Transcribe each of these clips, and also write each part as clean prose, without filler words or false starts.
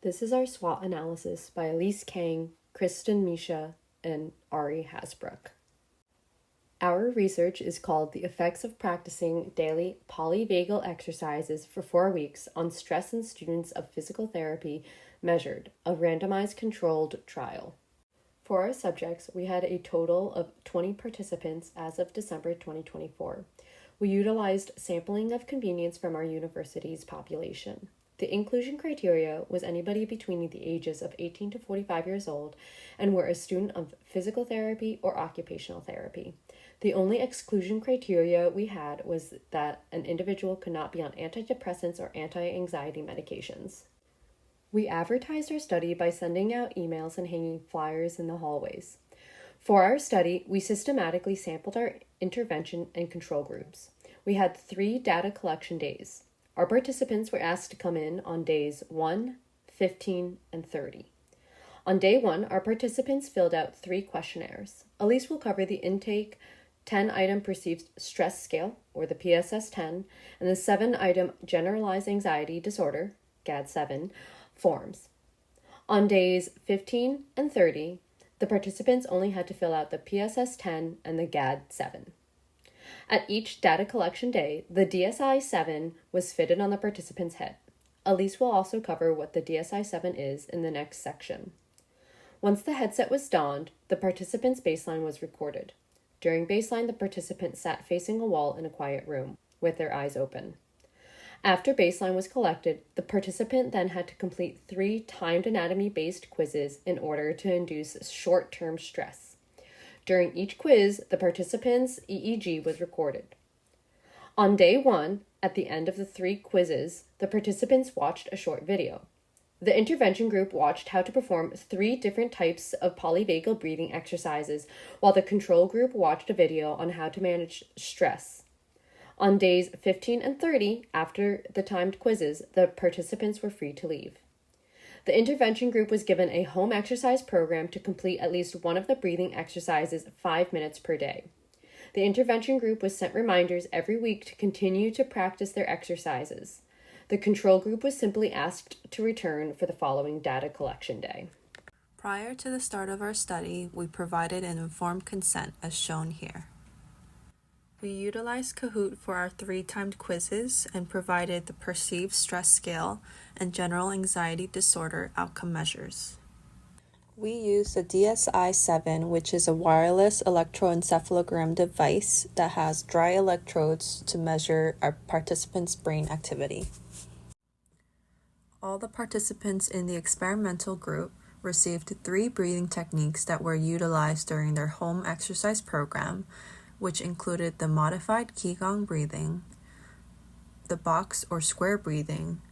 This is our SWOT analysis by Elise Kang, Kristen Misha, and Ari Hasbrook. Our research is called The Effects of Practicing Daily Polyvagal Exercises for 4 weeks on Stress in Students of Physical Therapy Measured, a randomized controlled trial. For our subjects, we had a total of 20 participants as of December 2024. We utilized sampling of convenience from our university's population. The inclusion criteria was anybody between the ages of 18 to 45 years old and were a student of physical therapy or occupational therapy. The only exclusion criteria we had was that an individual could not be on antidepressants or anti-anxiety medications. We advertised our study by sending out emails and hanging flyers in the hallways. For our study, we systematically sampled our intervention and control groups. We had 3 data collection days. Our participants were asked to come in on days 1, 15, and 30. On day 1, our participants filled out 3 questionnaires. Elise will cover the intake 10-item perceived stress scale, or the PSS-10, and the 7-item generalized anxiety disorder, GAD-7, forms. On days 15 and 30, the participants only had to fill out the PSS-10 and the GAD-7. At each data collection day, the DSI-7 was fitted on the participant's head. Elise will also cover what the DSI-7 is in the next section. Once the headset was donned, the participant's baseline was recorded. During baseline, the participant sat facing a wall in a quiet room, with their eyes open. After baseline was collected, the participant then had to complete 3 timed anatomy-based quizzes in order to induce short-term stress. During each quiz, the participant's EEG was recorded. On day 1, at the end of the 3 quizzes, the participants watched a short video. The intervention group watched how to perform 3 different types of polyvagal breathing exercises, while the control group watched a video on how to manage stress. On days 15 and 30, after the timed quizzes, the participants were free to leave. The intervention group was given a home exercise program to complete at least one of the breathing exercises 5 minutes per day. The intervention group was sent reminders every week to continue to practice their exercises. The control group was simply asked to return for the following data collection day. Prior to the start of our study, we provided an informed consent as shown here. We utilized Kahoot for our 3 timed quizzes and provided the perceived stress scale and general anxiety disorder outcome measures. We used the DSI-7, which is a wireless electroencephalogram device that has dry electrodes to measure our participants' brain activity. All the participants in the experimental group received 3 breathing techniques that were utilized during their home exercise program, which included the modified Qigong breathing, the box or square breathing,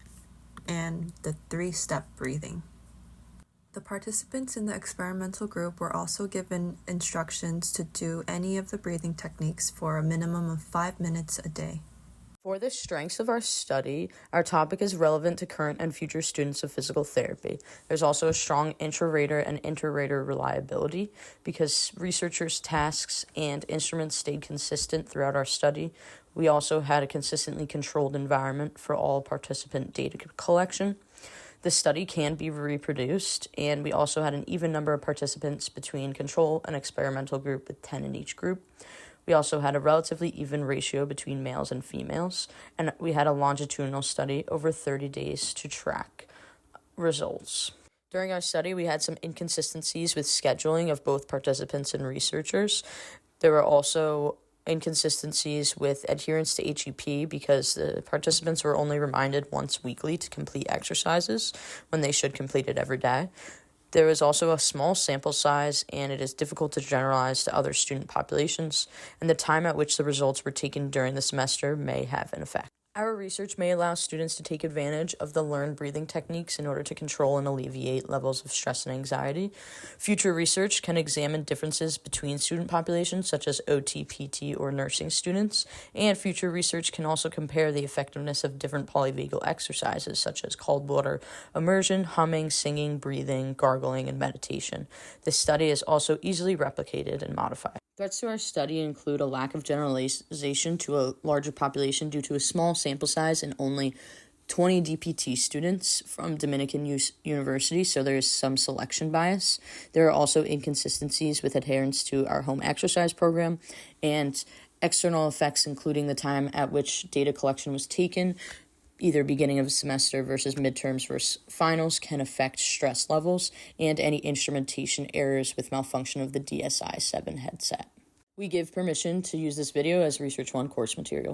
and the 3-step breathing. The participants in the experimental group were also given instructions to do any of the breathing techniques for a minimum of 5 minutes a day. For the strengths of our study, our topic is relevant to current and future students of physical therapy. There's also a strong intra-rater and inter-rater reliability because researchers' tasks and instruments stayed consistent throughout our study. We also had a consistently controlled environment for all participant data collection. The study can be reproduced, and we also had an even number of participants between control and experimental group with 10 in each group. We also had a relatively even ratio between males and females, and we had a longitudinal study over 30 days to track results. During our study, we had some inconsistencies with scheduling of both participants and researchers. There were also inconsistencies with adherence to HEP because the participants were only reminded once weekly to complete exercises when they should complete it every day. There is also a small sample size, and it is difficult to generalize to other student populations, and the time at which the results were taken during the semester may have an effect. Our research may allow students to take advantage of the learned breathing techniques in order to control and alleviate levels of stress and anxiety. Future research can examine differences between student populations, such as OT, PT, or nursing students, and future research can also compare the effectiveness of different polyvagal exercises, such as cold water immersion, humming, singing, breathing, gargling, and meditation. This study is also easily replicated and modified. Threats to our study include a lack of generalization to a larger population due to a small sample size and only 20 DPT students from Dominican University, so there is some selection bias. There are also inconsistencies with adherence to our home exercise program, and external effects, including the time at which data collection was taken, either beginning of a semester versus midterms versus finals, can affect stress levels, and any instrumentation errors with malfunction of the DSI-7 headset. We give permission to use this video as Research 1 course material.